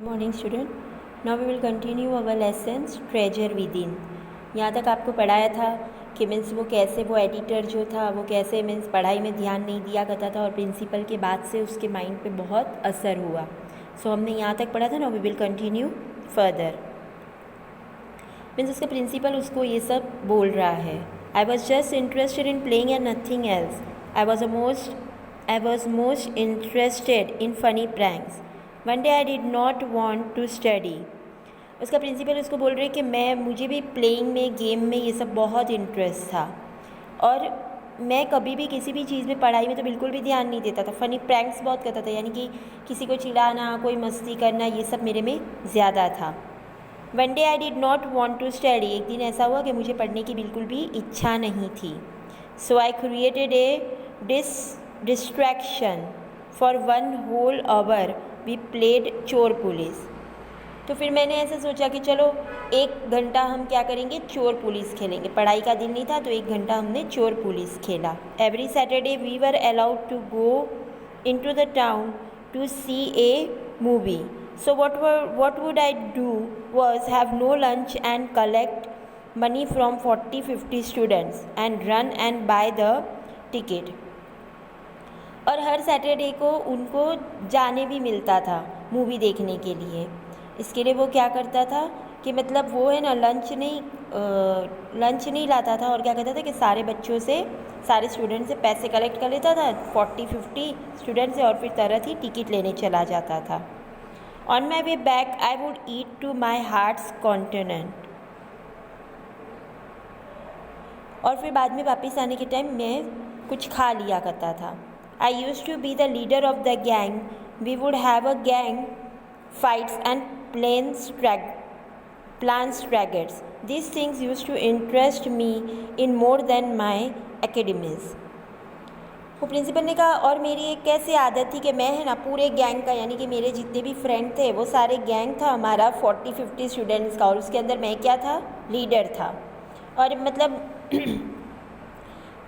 Morning student, now we will continue our lessons treasure within. यहाँ तक आपको पढ़ाया था कि मीन्स वो एडिटर जो था वो कैसे मीन्स पढ़ाई में ध्यान नहीं दिया करता था और प्रिंसिपल के बाद से उसके माइंड पे बहुत असर हुआ। सो हमने यहाँ तक पढ़ा था। Now we will continue further. Means उसका प्रिंसिपल उसको ये सब बोल रहा है, I was just interested in playing and nothing else. I was most interested in funny pranks. One day I did not want to study. उसका principal उसको बोल रहे कि मुझे भी प्लेइंग में, गेम में ये सब बहुत इंटरेस्ट था और मैं कभी भी किसी भी चीज़ में, पढ़ाई में तो बिल्कुल भी ध्यान नहीं देता था। फ़नी प्रैंक्स बहुत करता था, यानी कि किसी को चिढ़ाना, कोई मस्ती करना, ये सब मेरे में ज़्यादा था। One day I did not want to study. एक दिन ऐसा हुआ कि मुझे पढ़ने की बिल्कुल भी इच्छा नहीं थी। So I created a distraction for 1 whole hour we played चोर पुलिस। तो फिर मैंने ऐसे सोचा कि चलो 1 घंटा हम क्या करेंगे, चोर पुलिस खेलेंगे। पढ़ाई का दिन नहीं था तो 1 घंटा हमने चोर पुलिस खेला। Every Saturday we were allowed to go into the town to see a movie. So what would I do was have no lunch and collect money from 40-50 students and run and buy the ticket। और हर Saturday को उनको जाने भी मिलता था movie देखने के लिए। इसके लिए वो क्या करता था कि मतलब वो है ना लंच नहीं लाता था और क्या करता था कि सारे बच्चों से, सारे स्टूडेंट से पैसे कलेक्ट कर लेता था, 40-50 स्टूडेंट से, और फिर तरह ही टिकट लेने चला जाता था। On my way back I would eat to my heart's content. और फिर बाद में वापस आने के टाइम मैं कुछ खा लिया करता था। I used to be the leader of the gang. We would have a gang fights and plan strategies. These things used to interest me in more than my academics. वो प्रिंसिपल ने कहा, और मेरी एक कैसी आदत थी कि मैं है ना पूरे गैंग का, यानी कि मेरे जितने भी फ्रेंड थे वो सारे गैंग था हमारा 40-50 स्टूडेंट्स का, और उसके अंदर मैं क्या था, लीडर था। और मतलब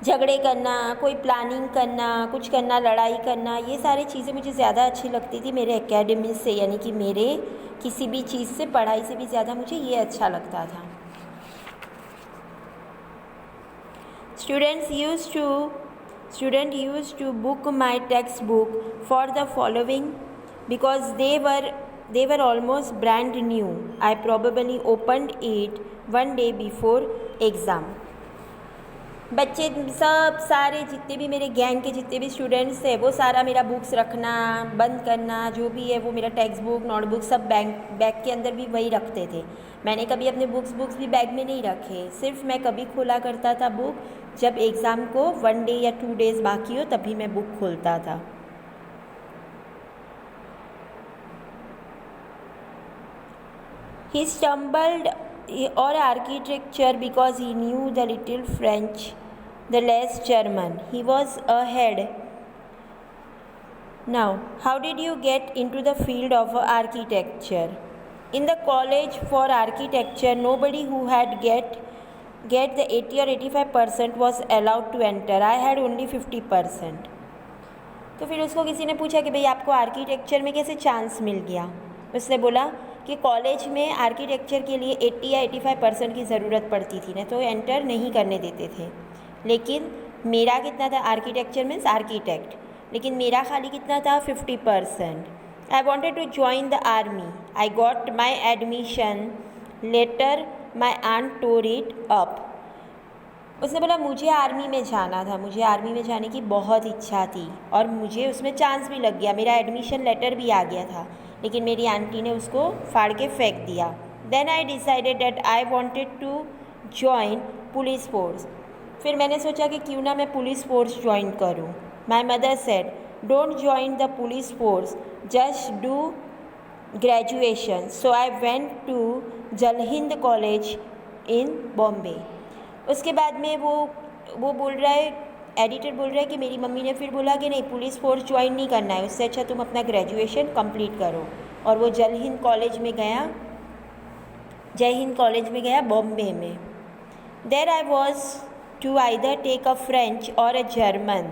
झगड़े करना, कोई प्लानिंग करना, कुछ करना, लड़ाई करना, ये सारी चीज़ें मुझे ज़्यादा अच्छी लगती थी मेरे एकेडमी से, यानी कि मेरे किसी भी चीज़ से, पढ़ाई से भी ज़्यादा मुझे ये अच्छा लगता था। Student used to book my textbook for the following because they were almost brand new. I probably opened it one day before exam. बच्चे सब सारे जितने भी मेरे गैंग के जितने भी स्टूडेंट्स थे वो सारा मेरा बुक्स रखना, बंद करना, जो भी है वो मेरा टेक्स्ट बुक, नोटबुक सब बैग के अंदर भी वही रखते थे। मैंने कभी अपने बुक्स भी बैग में नहीं रखे। सिर्फ मैं कभी खोला करता था बुक जब एग्ज़ाम को 1 डे या 2 डेज़ बाकी हो, तभी मैं बुक खोलता था। He stumbled on architecture because he knew the little French, the less German. He was ahead. Now, how did you get into the field of architecture? In the college for architecture, nobody who had get the 80 or 85% was allowed to enter. I had only 50%. तो फिर उसको किसी ने पूछा कि भाई आपको architecture में कैसे चांस मिल गया। उसने बोला कि कॉलेज में आर्किटेक्चर के लिए 80 या 85% की ज़रूरत पड़ती थी ना, तो एंटर नहीं करने देते थे। लेकिन मेरा कितना था, आर्किटेक्चर मीन्स आर्किटेक्ट, लेकिन मेरा खाली कितना था, 50%। I wanted to join the army. I got my admission letter, my aunt tore it up. उसने बोला मुझे आर्मी में जाना था, मुझे आर्मी में जाने की बहुत इच्छा थी और मुझे उसमें चांस भी लग गया, मेरा एडमिशन लेटर भी आ गया था, लेकिन मेरी आंटी ने उसको फाड़ के फेंक दिया। Then I decided that I wanted to join police force. फिर मैंने सोचा कि क्यों ना मैं पुलिस फोर्स ज्वाइन करूं। My mother said don't join the police force, just do graduation. So I went to Jai Hind college in Bombay. उसके बाद में वो बोल रहा है, एडिटर बोल रहा है कि मेरी मम्मी ने फिर बोला कि नहीं, पुलिस फोर्स ज्वाइन नहीं करना है, उससे अच्छा तुम अपना ग्रेजुएशन कंप्लीट करो। और वो जय हिंद कॉलेज में गया बॉम्बे में। There I was to either take a French और a German.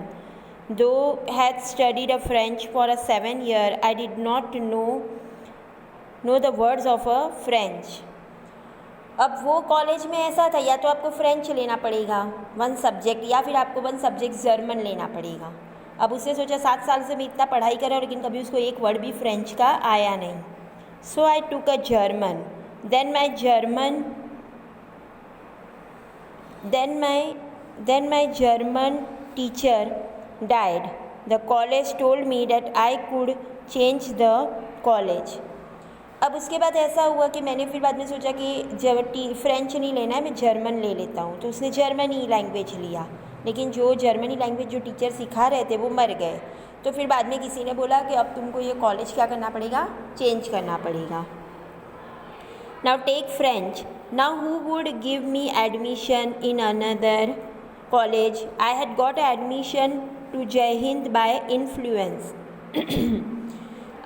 Though had studied a French for a 7 year, I did not know know the words of a French. अब वो कॉलेज में ऐसा था, या तो आपको फ्रेंच लेना पड़ेगा 1 सब्जेक्ट, या फिर आपको 1 सब्जेक्ट जर्मन लेना पड़ेगा। अब उसने सोचा 7 साल से मैं इतना पढ़ाई कर रहा हूँ लेकिन कभी उसको एक वर्ड भी फ्रेंच का आया नहीं। So I took a German, then my German teacher died. The college told me that I could change the college. अब उसके बाद ऐसा हुआ कि मैंने फिर बाद में सोचा कि जब फ्रेंच नहीं लेना है, मैं जर्मन ले लेता हूँ, तो उसने जर्मनी लैंग्वेज लिया। लेकिन जो जर्मनी लैंग्वेज जो टीचर सिखा रहे थे वो मर गए, तो फिर बाद में किसी ने बोला कि अब तुमको ये कॉलेज क्या करना पड़ेगा, चेंज करना पड़ेगा। Now take French, now who would give me admission in another college? I had got admission to Jai Hind bye influence.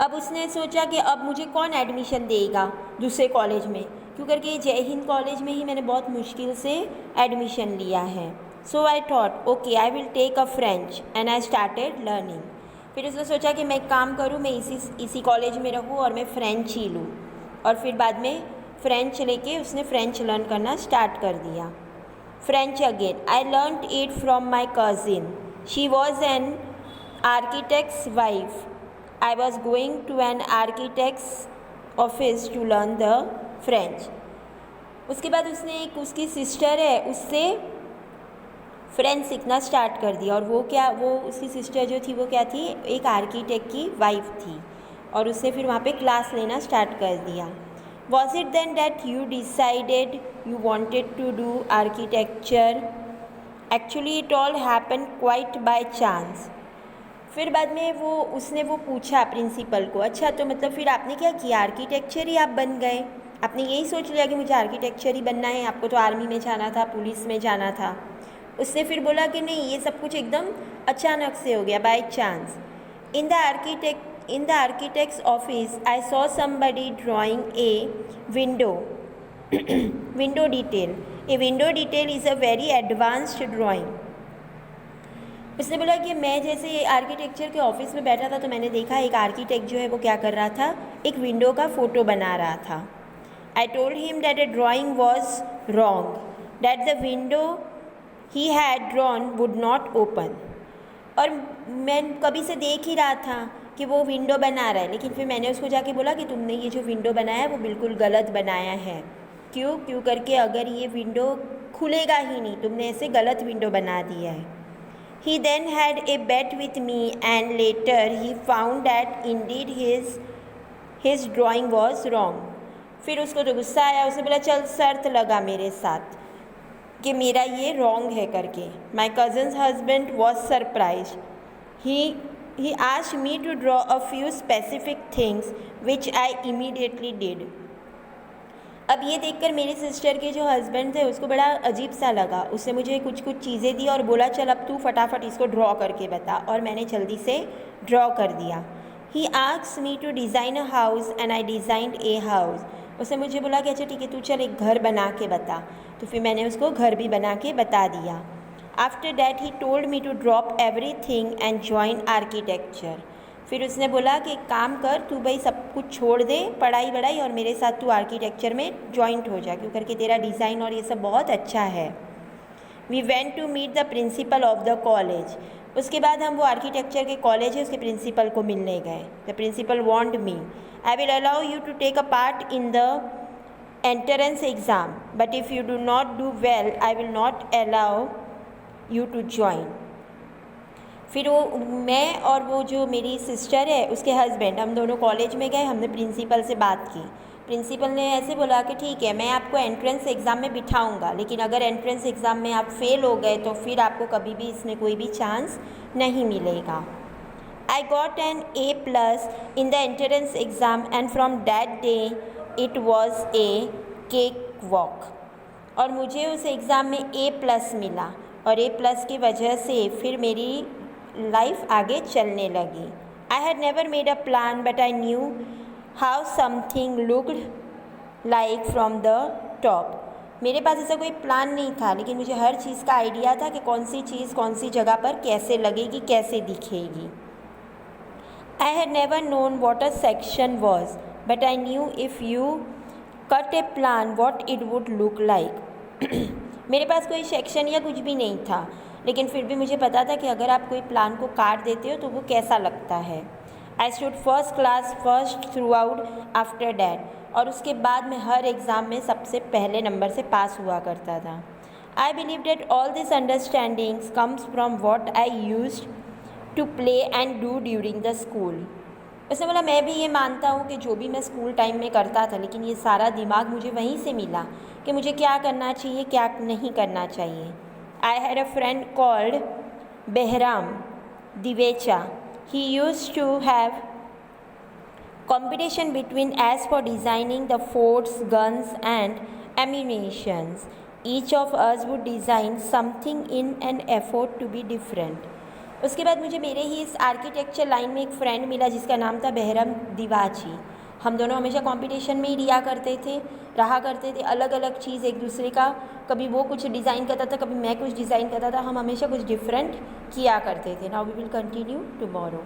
अब उसने सोचा कि अब मुझे कौन एडमिशन देगा दूसरे कॉलेज में, क्यों करके जय हिंद कॉलेज में ही मैंने बहुत मुश्किल से एडमिशन लिया है। So I thought okay I will take a French and I started learning. फिर उसने सोचा कि मैं एक काम करूँ, मैं इसी कॉलेज में रहूँ और मैं फ्रेंच ही लूँ, और फिर बाद में फ्रेंच लेके उसने फ्रेंच लर्न करना स्टार्ट कर दिया। French again, I learned it from my cousin, she was an architects wife. I was going to an architect's office to learn the French. उसके बाद उसने एक उसकी सिस्टर है उससे फ्रेंच सीखना स्टार्ट कर दिया, और वो उसकी सिस्टर जो थी वो क्या थी, एक आर्किटेक्ट की वाइफ थी, और उसने फिर वहाँ पे क्लास लेना स्टार्ट कर दिया। Was it then that you decided you wanted to do architecture? Actually it all happened quite by chance. फिर बाद में उसने पूछा प्रिंसिपल को, अच्छा तो मतलब फिर आपने क्या किया, आर्किटेक्चर ही आप बन गए, आपने यही सोच लिया कि मुझे आर्किटेक्चर ही बनना है, आपको तो आर्मी में जाना था, पुलिस में जाना था। उसने फिर बोला कि नहीं, ये सब कुछ एकदम अचानक से हो गया, by chance. In the architects office I saw somebody drawing a window detail. A window detail is a very advanced drawing. उसने बोला कि मैं जैसे आर्किटेक्चर के ऑफिस में बैठा था तो मैंने देखा एक आर्किटेक्ट जो है वो क्या कर रहा था, एक विंडो का फ़ोटो बना रहा था। I told him that the drawing was wrong, that the window he had drawn would not open. और मैं कभी से देख ही रहा था कि वो विंडो बना रहा है, लेकिन फिर मैंने उसको जाके बोला कि तुमने ये जो विंडो बनाया है वो बिल्कुल गलत बनाया है। क्यों करके अगर ये विंडो खुलेगा ही नहीं, तुमने ऐसे गलत विंडो बना दिया है। He then had a bet with me and later he found that indeed his drawing was wrong. फिर उसको तो गुस्सा आया, उसने बोला चल शर्त लगा मेरे साथ कि मेरा ये रॉन्ग है करके। My cousin's husband was surprised. He asked me to draw a few specific things which I immediately did. अब ये देखकर मेरे सिस्टर के जो हस्बैंड थे उसको बड़ा अजीब सा लगा। उसने मुझे कुछ चीज़ें दी और बोला चल अब तू फटाफट इसको ड्रॉ करके बता, और मैंने जल्दी से ड्रॉ कर दिया। He asked me to design a house and I designed a house. उसने मुझे बोला कि अच्छा ठीक है, तू चल एक घर बना के बता, तो फिर मैंने उसको घर भी बना के बता दिया। After that he told me to drop everything and join architecture. फिर उसने बोला कि एक काम कर, तू भाई सब कुछ छोड़ दे, पढ़ाई वढ़ाई, और मेरे साथ तू आर्किटेक्चर में जॉइंट हो जा, क्यों करके तेरा डिज़ाइन और ये सब बहुत अच्छा है। We went to meet the principal of the college. उसके बाद हम वो आर्किटेक्चर के कॉलेज है उसके प्रिंसिपल को मिलने गए। The principal want me, I will allow you to take a part in the entrance exam, but if you do not do well I will not allow you to join. फिर मैं और वो जो मेरी sister है उसके husband, हम दोनों कॉलेज में गए, हमने प्रिंसिपल से बात की। प्रिंसिपल ने ऐसे बोला कि ठीक है मैं आपको एंट्रेंस एग्ज़ाम में बिठाऊंगा, लेकिन अगर एंट्रेंस एग्ज़ाम में आप फेल हो गए तो फिर आपको कभी भी इसमें कोई भी चांस नहीं मिलेगा। I got an A+ in the entrance exam and from that day it was a cake walk. और मुझे उस एग्ज़ाम में A+ मिला, और A+ की वजह से फिर मेरी लाइफ आगे चलने लगी। I had never made a plan but I knew how something looked like from the top. मेरे पास ऐसा कोई प्लान नहीं था, लेकिन मुझे हर चीज़ का आइडिया था कि कौन सी चीज़ कौन सी जगह पर कैसे लगेगी, कैसे दिखेगी। I had never known what a section was, but I knew if you cut a plan what it would look like. मेरे पास कोई सेक्शन या कुछ भी नहीं था, लेकिन फिर भी मुझे पता था कि अगर आप कोई प्लान को काट देते हो तो वो कैसा लगता है. I stood first class first throughout after that. और उसके बाद मैं हर एग्ज़ाम में सबसे पहले नंबर से पास हुआ करता था. I believe that all these understandings comes from what I used to play and do during the school. उसने बोला मैं भी ये मानता हूँ कि जो भी मैं स्कूल टाइम में करता था, लेकिन ये सारा दिमाग मुझे वहीं से मिला कि मुझे क्या करना चाहिए क्या नहीं करना चाहिए. I had a friend called Behram Divecha. He used to have competition between us for designing the forts, guns and ammunitions. Each of us would design something in an effort to be different. उसके बाद मुझे मेरे ही इस architecture line में एक friend मिला जिसका नाम था बहरम दिवाची. हम दोनों हमेशा कंपटीशन में ही रहा करते थे अलग अलग चीज़ एक दूसरे का. कभी वो कुछ डिज़ाइन करता था, कभी मैं कुछ डिज़ाइन करता था. हम हमेशा कुछ डिफरेंट किया करते थे. Now we will continue tomorrow.